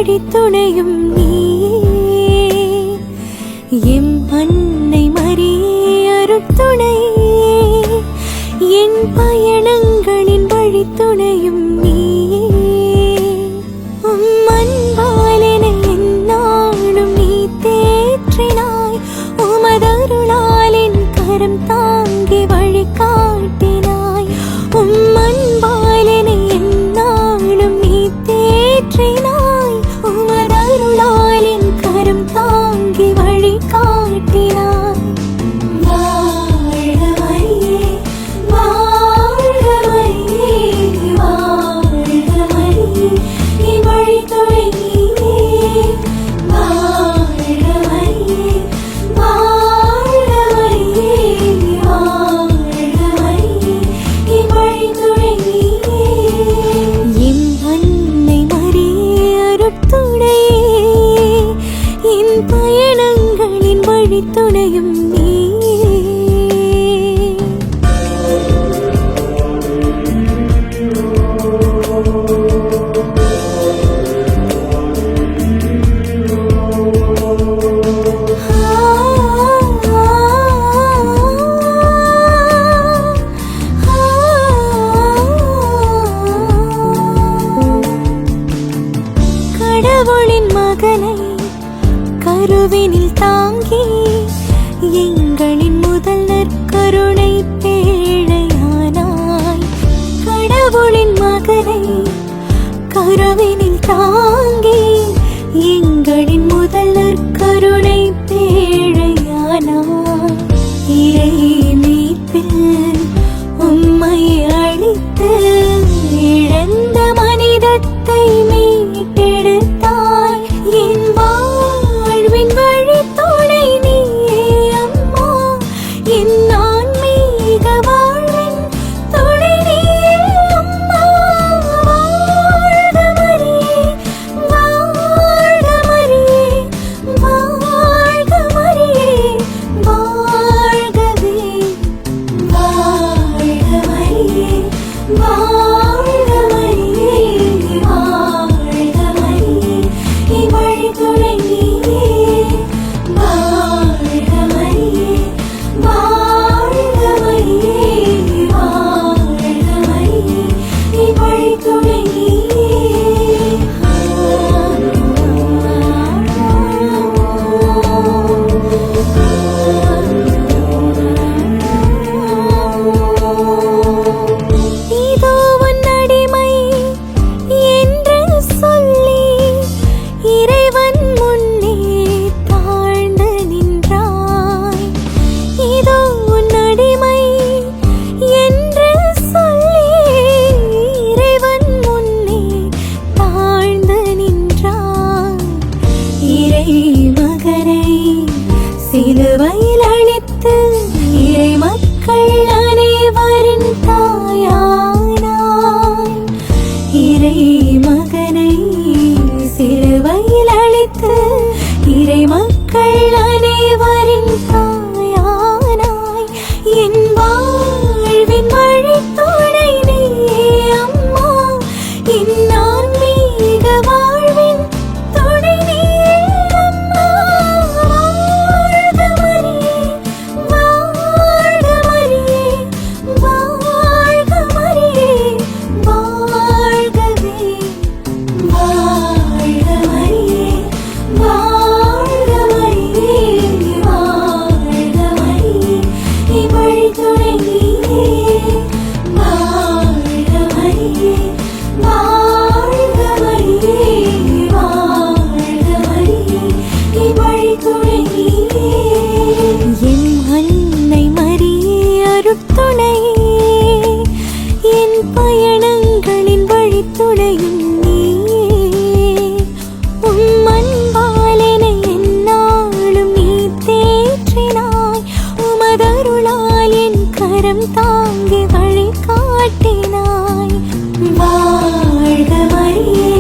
வழித்துணையும் நீயே. எம் அன்னை மரியே அருட்துணையே, என் பயணங்களின் வழித்துணையும் நீயே. உம் அன்பால் என்னை எந்நாளும் நீ தேற்றினாய், உமதருளால் என் கரம் தாங்கி வழிகாட்டினாய். உம் அன்பால் என்னை எந்நாளும் நீ தேற்றினாய், உமதருளால் என் கரம் தாங்கி வழிகாட்டினாய். பயணங்களின் வழித்துணையும் நீயே. கடவுளின் மகனை கருவினில் தாங்கி எங்களின் முதல் நற்கருணை பேழையானாய். கடவுளின் மகனை கருவினில் தாங்கி எங்களின் முதல் நற்கருணை பேழையானாய். இறை மீட்பில் உம்மை அளித்து இழந்த மனிதத்தை மீட்டெடுத்தாய். என் வாழ்வின் வழித்துணை நீயே அம்மா, என் ஆன்மீக வாழ்வின் துணை நீயே அம்மா. வாழ்க மரியே, வாழ்க மரியே, வாழ்க மரியே, வாழ்கவே. வாழ்க மரியே, வாழ்க மரியே, வாழ்க மரியே, என் வழித்துணை நீயே. வாழ்க மரியே, வாழ்க மரியே, வாழ்க மரியே, என் வழித்துணை நீயே. இதோ உன் அடிமை என்று சொல்லி இறைவன் முன்னே தாழ்ந்து நின்றாய். இதோ உன் அடிமை என்று சொல்லி இறைவன் முன்னே தாழ்ந்து நின்றாய். இறை மகனை சிலுவையில் அழித்து இறை மக்கள் அனைவரின் தாயானாய். இறை மகனை சிலுவையில் அழித்து இறை மக்கள் அனைவரின் தாயானாய். என் வாழ்வின் வழித்துணை நீயே அம்மா, என் ஆன்மீக வாழ்வின் துணை நீயே அம்மா. வாழ்க மரியே, வாழ்க மரியே, வாழ்க மரியே, வாழ்கவே. வாழ்க மரியே, வாழ்க மரியே, வாழ்க மரியே, என் வழித்துணை நீயே. வாழ்க மரியே, வாழ்க மரியே, வாழ்க மரியே, என் வழித்துணை நீயே. என் அன்னை மரியே அருட்துணையே, என் பயணங்களின் வழித்துணையும் நீயே. உம் அன்பால் என்னை எந்நாளும் நீ தேற்றினாய், உமதருளால் என் கரம் தாங்கி வழிகாட்டினாய். வாழ்க மரியே,